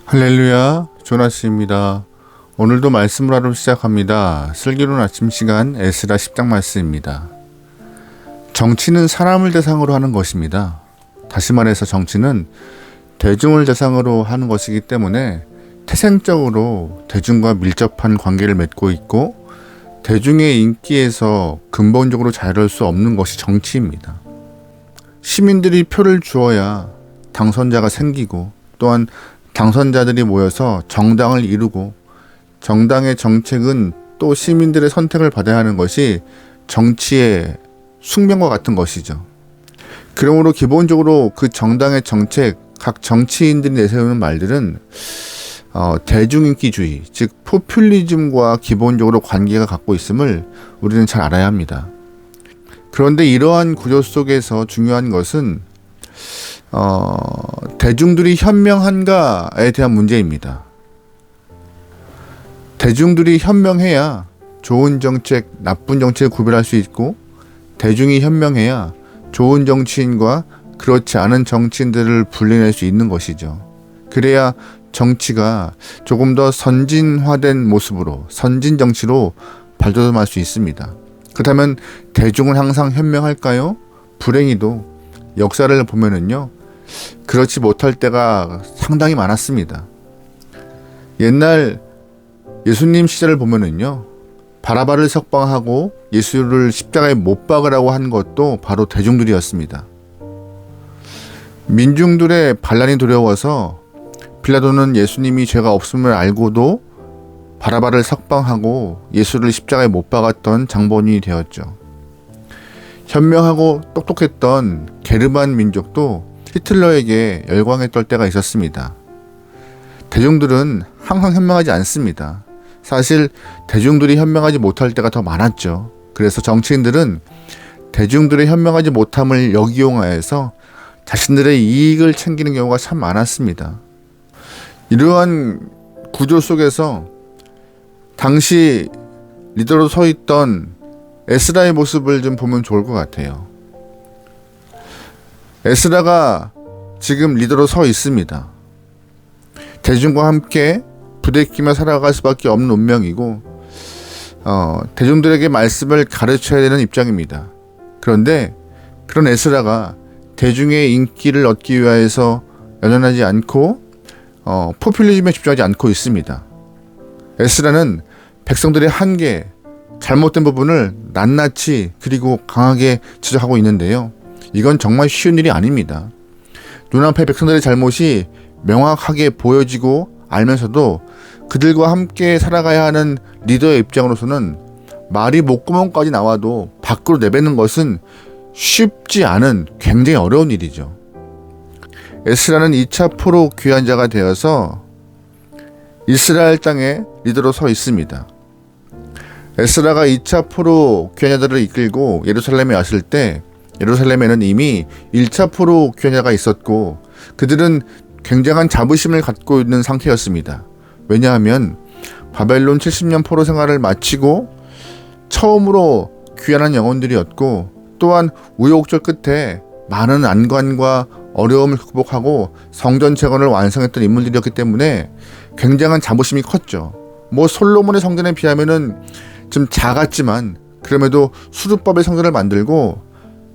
할렐루야, 조나스입니다. 오늘도 말씀을 하러 시작합니다. 슬기로운 아침 시간 에스라 10장 말씀입니다. 정치는 사람을 대상으로 하는 것입니다. 다시 말해서 정치는 대중을 대상으로 하는 것이기 때문에 태생적으로 대중과 밀접한 관계를 맺고 있고 대중의 인기에서 근본적으로 자유로울 수 없는 것이 정치입니다. 시민들이 표를 주어야 당선자가 생기고 또한 당선자들이 모여서 정당을 이루고 정당의 정책은 또 시민들의 선택을 받아야 하는 것이 정치의 숙명과 같은 것이죠. 그러므로 기본적으로 그 정당의 정책, 각 정치인들이 내세우는 말들은 대중인기주의, 즉 포퓰리즘과 기본적으로 관계가 갖고 있음을 우리는 잘 알아야 합니다. 그런데 이러한 구조 속에서 중요한 것은 대중들이 현명한가에 대한 문제입니다. 대중들이 현명해야 좋은 정책, 나쁜 정책을 구별할 수 있고 대중이 현명해야 좋은 정치인과 그렇지 않은 정치인들을 분리낼 수 있는 것이죠. 그래야 정치가 조금 더 선진화된 모습으로, 선진 정치로 발돋움할 수 있습니다. 그렇다면 대중은 항상 현명할까요? 불행히도 역사를 보면은요, 그렇지 못할 때가 상당히 많았습니다. 옛날 예수님 시절을 보면은요, 바라바를 석방하고 예수를 십자가에 못 박으라고 한 것도 바로 대중들이었습니다. 민중들의 반란이 두려워서 빌라도는 예수님이 죄가 없음을 알고도 바라바를 석방하고 예수를 십자가에 못 박았던 장본인이 되었죠. 현명하고 똑똑했던 게르만 민족도 히틀러에게 열광했던 때가 있었습니다. 대중들은 항상 현명하지 않습니다. 사실 대중들이 현명하지 못할 때가 더 많았죠. 그래서 정치인들은 대중들의 현명하지 못함을 역이용하여서 자신들의 이익을 챙기는 경우가 참 많았습니다. 이러한 구조 속에서 당시 리더로 서 있던 에스라의 모습을 좀 보면 좋을 것 같아요. 에스라가 지금 리더로 서 있습니다. 대중과 함께 부대끼며 살아갈 수밖에 없는 운명이고 대중들에게 말씀을 가르쳐야 되는 입장입니다. 그런데 그런 에스라가 대중의 인기를 얻기 위해서 연연하지 않고 포퓰리즘에 집중하지 않고 있습니다. 에스라는 백성들의 한계, 잘못된 부분을 낱낱이 그리고 강하게 지적하고 있는데요. 이건 정말 쉬운 일이 아닙니다. 눈앞에 백성들의 잘못이 명확하게 보여지고 알면서도 그들과 함께 살아가야 하는 리더의 입장으로서는 말이 목구멍까지 나와도 밖으로 내뱉는 것은 쉽지 않은 굉장히 어려운 일이죠. 에스라는 2차 포로 귀환자가 되어서 이스라엘 땅에 리더로 서 있습니다. 에스라가 2차 포로 귀환자들을 이끌고 예루살렘에 왔을 때 예루살렘에는 이미 1차 포로 귀환자가 있었고 그들은 굉장한 자부심을 갖고 있는 상태였습니다. 왜냐하면 바벨론 70년 포로 생활을 마치고 처음으로 귀환한 영혼들이었고 또한 우여곡절 끝에 많은 안관과 어려움을 극복하고 성전 재건을 완성했던 인물들이었기 때문에 굉장한 자부심이 컸죠. 솔로몬의 성전에 비하면은 좀 작았지만 그럼에도 수르법의 성전을 만들고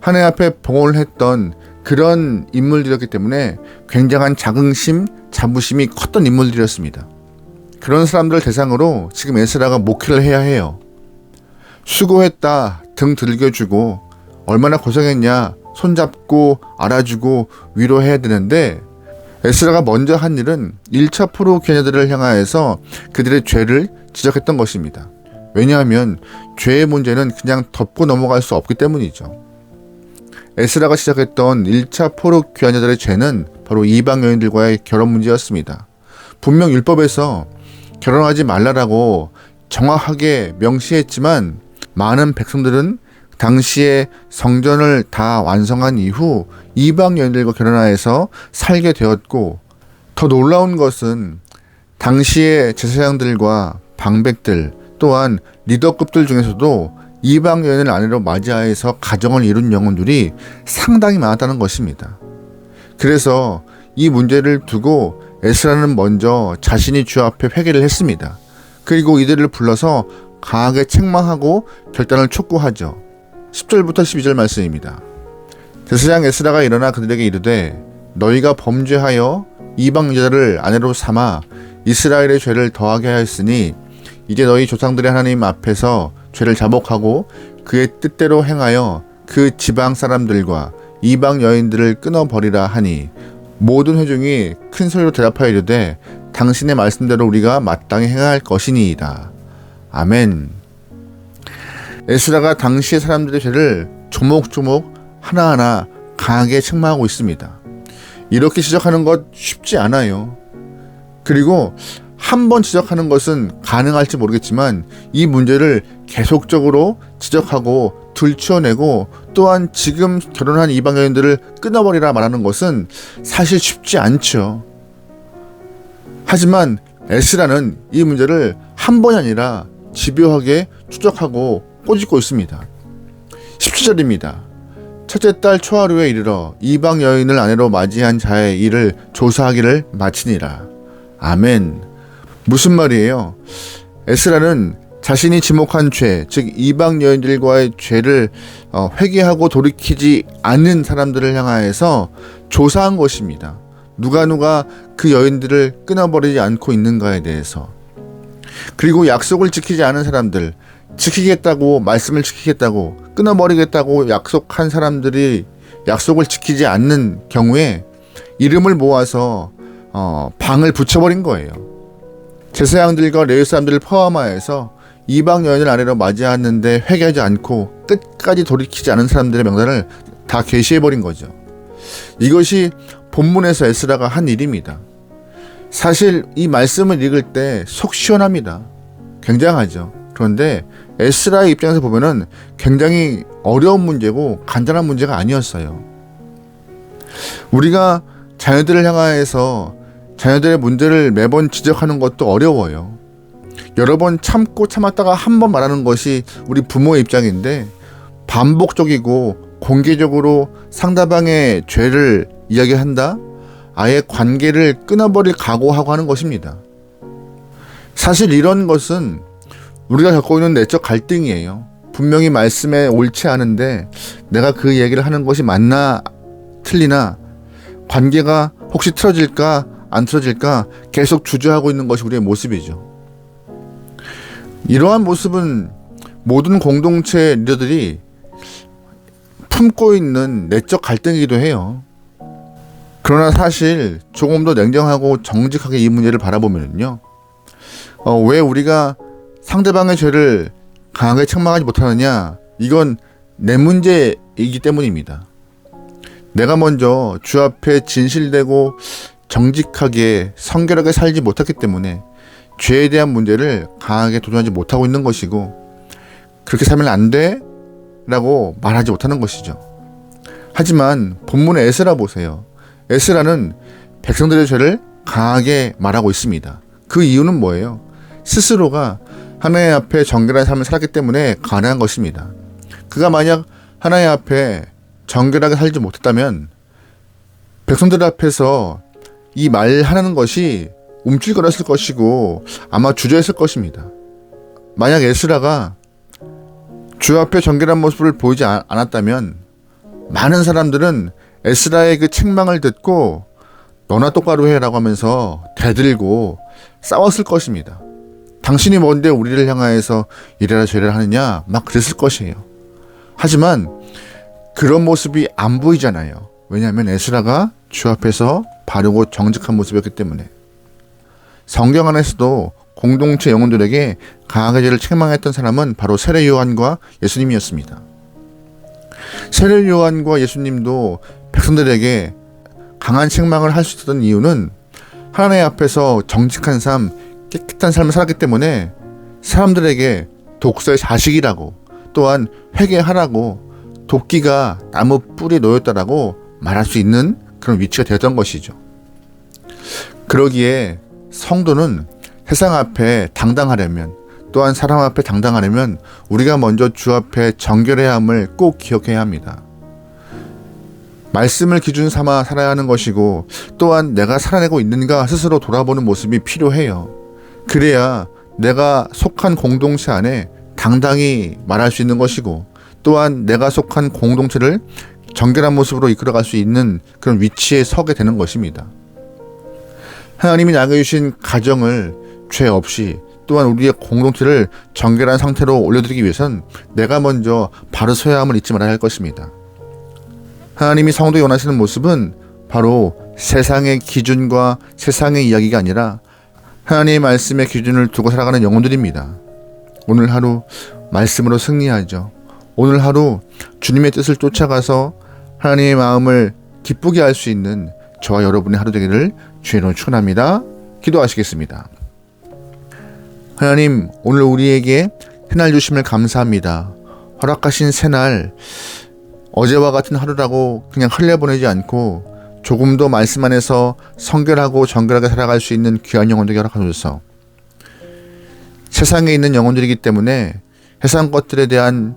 하나님 앞에 봉헌을 했던 그런 인물들이었기 때문에 굉장한 자긍심, 자부심이 컸던 인물들이었습니다. 그런 사람들을 대상으로 지금 에스라가 목회를 해야 해요. 수고했다, 등 들겨주고 얼마나 고생했냐, 손잡고 알아주고 위로해야 되는데 에스라가 먼저 한 일은 1차 포로 귀환자들을 향하여서 그들의 죄를 지적했던 것입니다. 왜냐하면 죄의 문제는 그냥 덮고 넘어갈 수 없기 때문이죠. 에스라가 시작했던 1차 포로 귀환자들의 죄는 바로 이방 여인들과의 결혼 문제였습니다. 분명 율법에서 결혼하지 말라라고 정확하게 명시했지만 많은 백성들은 당시에 성전을 다 완성한 이후 이방 여인들과 결혼하여서 살게 되었고 더 놀라운 것은 당시의 제사장들과 방백들 또한 리더급들 중에서도 이방 여인을 아내로 맞이하여서 가정을 이룬 영혼들이 상당히 많았다는 것입니다. 그래서 이 문제를 두고 에스라는 먼저 자신이 주 앞에 회개를 했습니다. 그리고 이들을 불러서 강하게 책망하고 결단을 촉구하죠. 10절부터 12절 말씀입니다. 대제사장 에스라가 일어나 그들에게 이르되 너희가 범죄하여 이방 여자를 아내로 삼아 이스라엘의 죄를 더하게 하였으니 이제 너희 조상들의 하나님 앞에서 죄를 자복하고 그의 뜻대로 행하여 그 지방 사람들과 이방 여인들을 끊어버리라 하니 모든 회중이 큰 소리로 대답하여 이르되 당신의 말씀대로 우리가 마땅히 행할 것이니이다. 아멘. 에스라가 당시의 사람들의 죄를 조목조목 하나하나 강하게 책망하고 있습니다. 이렇게 지적하는 것 쉽지 않아요. 그리고 한 번 지적하는 것은 가능할지 모르겠지만 이 문제를 계속적으로 지적하고 들추어내고 또한 지금 결혼한 이방 여인들을 끊어버리라 말하는 것은 사실 쉽지 않죠. 하지만 에스라는 이 문제를 한 번이 아니라 집요하게 추적하고 꼬집고 있습니다. 17절입니다. 첫째 달 초하루에 이르러 이방 여인을 아내로 맞이한 자의 일을 조사하기를 마치니라. 아멘. 무슨 말이에요? 에스라는 자신이 지목한 죄, 즉 이방 여인들과의 죄를 회개하고 돌이키지 않는 사람들을 향하여서 조사한 것입니다. 누가 그 여인들을 끊어버리지 않고 있는가에 대해서. 그리고 약속을 지키지 않은 사람들, 지키겠다고 말씀을 지키겠다고 끊어버리겠다고 약속한 사람들이 약속을 지키지 않는 경우에 이름을 모아서 방을 붙여버린 거예요. 제사장들과 레위 사람들을 포함하여서 이방 여인을 아내로 맞이하는데 회개하지 않고 끝까지 돌이키지 않은 사람들의 명단을 다 게시해버린 거죠. 이것이 본문에서 에스라가 한 일입니다. 사실 이 말씀을 읽을 때 속 시원합니다. 굉장하죠. 그런데 에스라의 입장에서 보면은 굉장히 어려운 문제고 간단한 문제가 아니었어요. 우리가 자녀들을 향하여서 자녀들의 문제를 매번 지적하는 것도 어려워요. 여러 번 참고 참았다가 한 번 말하는 것이 우리 부모의 입장인데 반복적이고 공개적으로 상대방의 죄를 이야기한다? 아예 관계를 끊어버릴 각오하고 하는 것입니다. 사실 이런 것은 우리가 겪고 있는 내적 갈등이에요. 분명히 말씀에 옳지 않은데 내가 그 얘기를 하는 것이 맞나 틀리나 관계가 혹시 틀어질까 안 틀어질까 계속 주저하고 있는 것이 우리의 모습이죠. 이러한 모습은 모든 공동체 리더들이 품고 있는 내적 갈등이기도 해요. 그러나 사실 조금 더 냉정하고 정직하게 이 문제를 바라보면요, 왜 우리가 상대방의 죄를 강하게 책망하지 못하느냐, 이건 내 문제이기 때문입니다. 내가 먼저 주 앞에 진실되고 정직하게 성결하게 살지 못했기 때문에 죄에 대한 문제를 강하게 도전하지 못하고 있는 것이고, 그렇게 살면 안 돼 라고 말하지 못하는 것이죠. 하지만 본문의 에스라 보세요. 에스라는 백성들의 죄를 강하게 말하고 있습니다. 그 이유는 뭐예요? 스스로가 하나님 앞에 정결한 삶을 살았기 때문에 가능한 것입니다. 그가 만약 하나님 앞에 정결하게 살지 못했다면 백성들 앞에서 이 말하는 것이 움찔거렸을 것이고 아마 주저했을 것입니다. 만약 에스라가 주 앞에 정결한 모습을 보이지 않았다면 많은 사람들은 에스라의 그 책망을 듣고 너나 똑바로 해라고 하면서 대들고 싸웠을 것입니다. 당신이 뭔데 우리를 향하여서 이래라 저래라 하느냐 막 그랬을 것이에요. 하지만 그런 모습이 안 보이잖아요. 왜냐하면 에스라가 주 앞에서 바르고 정직한 모습이었기 때문에. 성경 안에서도 공동체 영혼들에게 강하게 죄를 책망했던 사람은 바로 세례 요한과 예수님이었습니다. 세례 요한과 예수님도 백성들에게 강한 책망을 할 수 있었던 이유는 하나님 앞에서 정직한 삶, 깨끗한 삶을 살았기 때문에 사람들에게 독사의 자식이라고, 또한 회개하라고, 도끼가 나무 뿌리에 놓였다라고 말할 수 있는 그런 위치가 되었던 것이죠. 그러기에 성도는 세상 앞에 당당하려면, 또한 사람 앞에 당당하려면 우리가 먼저 주 앞에 정결해야 함을 꼭 기억해야 합니다. 말씀을 기준 삼아 살아야 하는 것이고, 또한 내가 살아내고 있는가 스스로 돌아보는 모습이 필요해요. 그래야 내가 속한 공동체 안에 당당히 말할 수 있는 것이고, 또한 내가 속한 공동체를 정결한 모습으로 이끌어갈 수 있는 그런 위치에 서게 되는 것입니다. 하나님이 나에게 주신 가정을 죄 없이, 또한 우리의 공동체를 정결한 상태로 올려드리기 위해선 내가 먼저 바로 서야 함을 잊지 말아야 할 것입니다. 하나님이 성도에 원하시는 모습은 바로 세상의 기준과 세상의 이야기가 아니라 하나님의 말씀의 기준을 두고 살아가는 영혼들입니다. 오늘 하루 말씀으로 승리하죠. 오늘 하루 주님의 뜻을 쫓아가서 하나님의 마음을 기쁘게 할 수 있는 저와 여러분의 하루 되기를 주의 이름으로 축원합니다. 기도하시겠습니다. 하나님, 오늘 우리에게 새날 주심을 감사합니다. 허락하신 새날, 어제와 같은 하루라고 그냥 흘려보내지 않고 조금도 말씀 안에서 성결하고 정결하게 살아갈 수 있는 귀한 영혼들에게 허락하소서. 세상에 있는 영혼들이기 때문에 세상 것들에 대한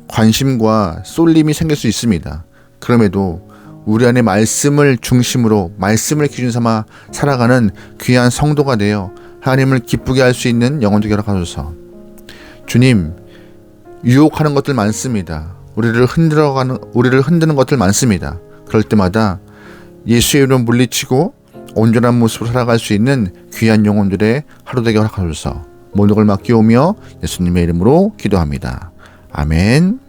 관심과 쏠림이 생길 수 있습니다. 그럼에도 우리 안에 말씀을 중심으로, 말씀을 기준 삼아 살아가는 귀한 성도가 되어 하나님을 기쁘게 할 수 있는 영혼들에게 허락하소서. 주님, 유혹하는 것들 많습니다. 우리를 흔드는 것들 많습니다. 그럴 때마다 예수의 이름으로 물리치고 온전한 모습으로 살아갈 수 있는 귀한 영혼들의 하루 되게 허락하소서. 모든 걸 맡기오며 예수님의 이름으로 기도합니다. 아멘.